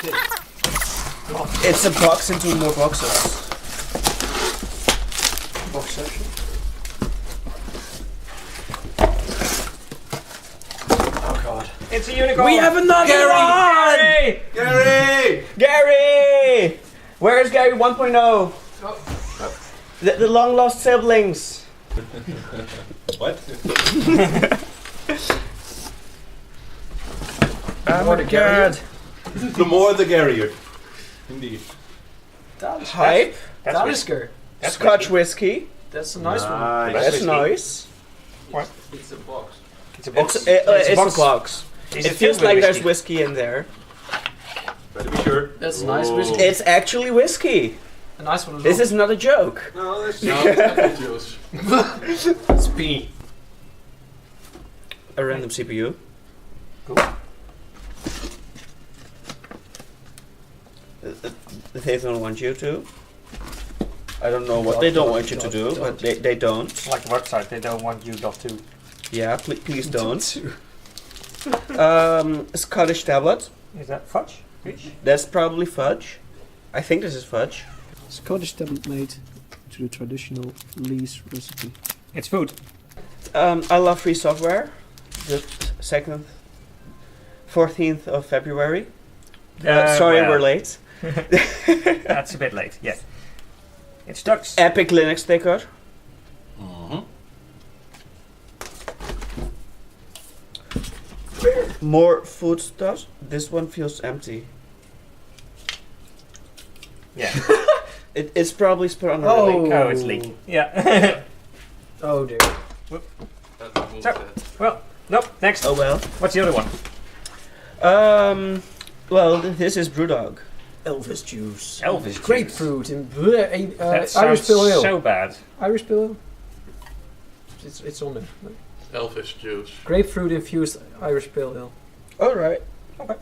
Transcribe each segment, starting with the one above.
It's a box into more boxes. Box section. Oh god. It's a unicorn! We have another one! Gary! Gary! Gary! Where's Gary 1.0? Oh. The long lost siblings. What? Oh my god. The more the Garrier. Indeed. Hype. That's Talisker. That's Scotch whiskey. That's a nice one. That's whiskey. nice. It's a box. It's a box. It's a box. Is It filled feels with like whiskey? there's whiskey in there. Better be sure. That's nice whiskey. It's actually whiskey. A nice one as This well. is not a joke. No, that's not apple juice. It's pea. A random CPU. Cool. They don't want you to. I don't know what they don't want you to do, but they don't. Like the website, they don't want you .2. Yeah, please don't. Scottish tablet. Is that fudge? Fish? That's probably fudge. I think this is fudge. Scottish tablet made to the traditional lease recipe. It's food. I love free software. The 14th of February. Sorry, well, we're late. That's a bit late, yes. It's ducks. Epic Linux sticker. Mm-hmm. More food stuff. This one feels empty. Yeah. It's probably spread on a Oh. link. Oh, it's leaking. Yeah. Oh dear. So, well, nope, next. Oh well. What's the other one? Well, this is Brewdog. Elvis juice. Elvis juice. Grapefruit and That Irish sounds pale ale. so bad. Irish pale ale. It's on there. Elvis juice. Grapefruit infused Irish pale ale. All right. Okay.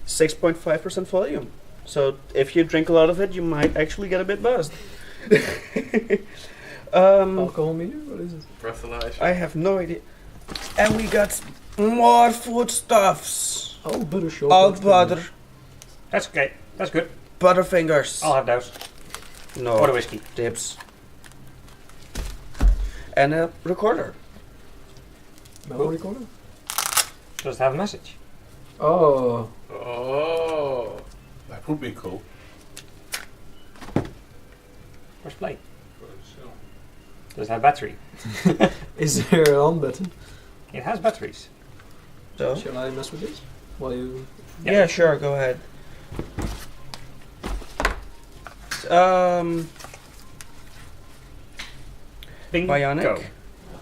6.5% volume. So if you drink a lot of it, you might actually get a bit buzzed. Alcohol meter? What is it? Breathalyzer. I have no idea. And we got more foodstuffs. Oh, butter short. All butter. That's okay. That's good. Butterfingers. I'll have those. No. Or the whiskey. Dips. And a recorder. Memory recorder? Does it have a message? Oh. Oh. That would be cool. Where's play? Does it have battery? Is there an on button? It has batteries. So? Shall I mess with this? While you... Yeah, sure, go ahead. Bing. Bionic. Go.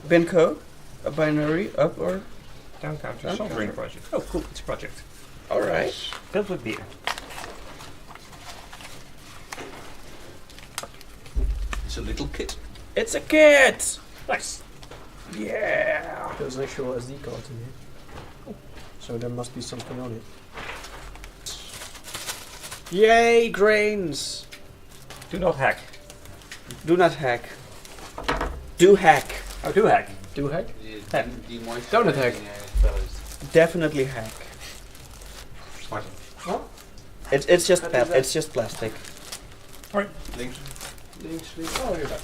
Binco. A binary up or... Down counter. Down Soft drink counter. project. Oh, cool. It's a project. Alright. Filled with beer. It's a little kit. It's a kit! Nice. Yeah! There's an actual SD card in here. Oh. So there must be something on it. Yay, grains! Do not hack. Do not hack. Do hack. Oh, do hack. Do hack? Hack. Don't attack. Definitely hack. What? It's just it's just plastic. Links. Oh, you're back.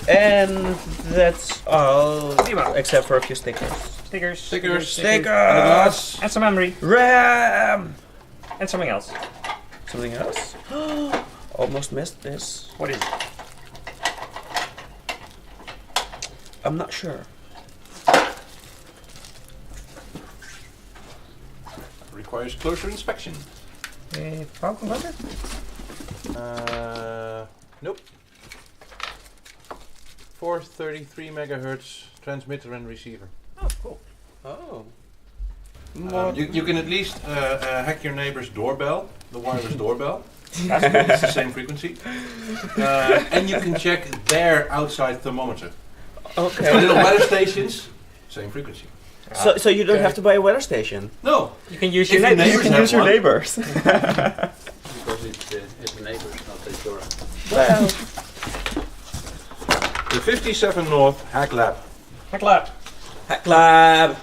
And that's all, Prima. except for a few stickers. Stickers. Stickers. Stickers! And some memory. RAM! And something else. Something else? Almost missed this. What is it? I'm not sure. Requires closer inspection. Power converter? Nope. 433 megahertz transmitter and receiver. Oh, cool. Oh. You can at least hack your neighbor's doorbell, the wireless doorbell. That's cool. It's the same frequency. And you can check their outside thermometer. Okay. Little weather stations, same frequency. So you don't have to buy a weather station. No, You can use If your your neighbors. neighbors have Use your one. neighbors. Because it's a neighbor, not a door. Well, the 57North Hacklab. Hacklab. Hacklab.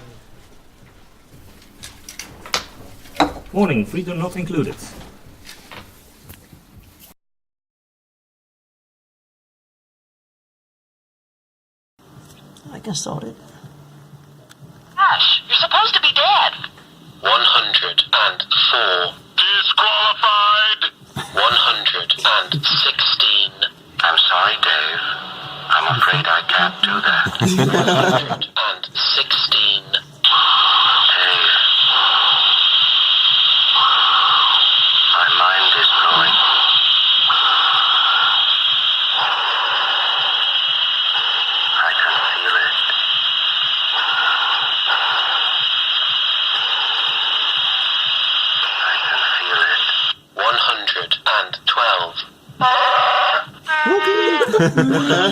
Warning, freedom not included. I can start it. Ash, you're supposed to be dead. 104. Disqualified. 116. I'm sorry, Dave. I'm afraid I can't do that. 116. Dave. My mind is going. I can feel it. I can feel it. 112.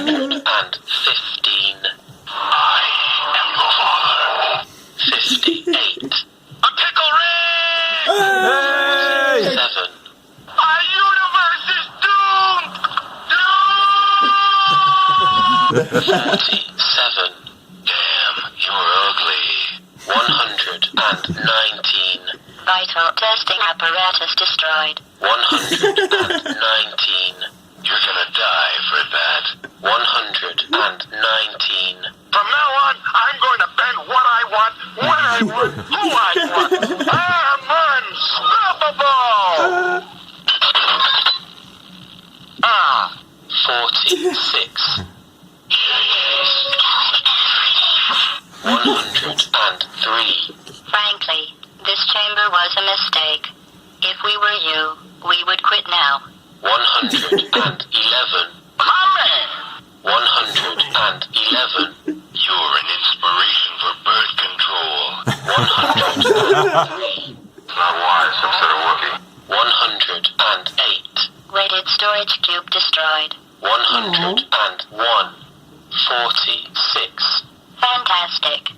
115. I am your father. 58. A pickle ring! 7. Our universe is doomed! 47. Damn, you're ugly. 119. Vital testing apparatus destroyed. 119. You're gonna die for that. 119. From now on, I'm going to bend what I want, when I want, who I want. I'm unstoppable! 46. Yes. 103. Frankly, this chamber was a mistake. If we were you, we would quit now. 111. My man! 111. You're an inspiration for birth control. 103. Not wise, some sort of Wookiee. 108. Weighted storage cube destroyed. 101. 46. Fantastic.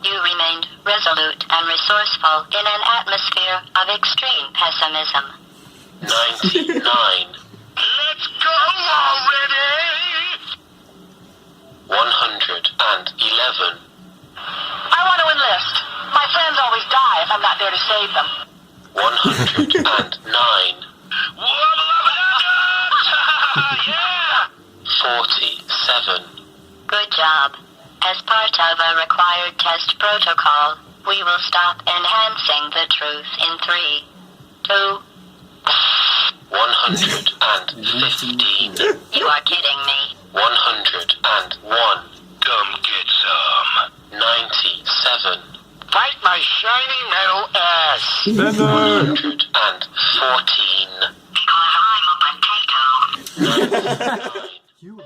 You remained resolute and resourceful in an atmosphere of extreme pessimism. 99. Let's go already! 111. I want to enlist. My friends always die if I'm not there to save them. 109. Yeah! 47. Good job. As part of a required test protocol, we will stop enhancing the truth in 3, 2... 115. You are kidding me. 101. Come get some. 97. Fight my shiny metal ass. 114. Because I'm a potato. 99.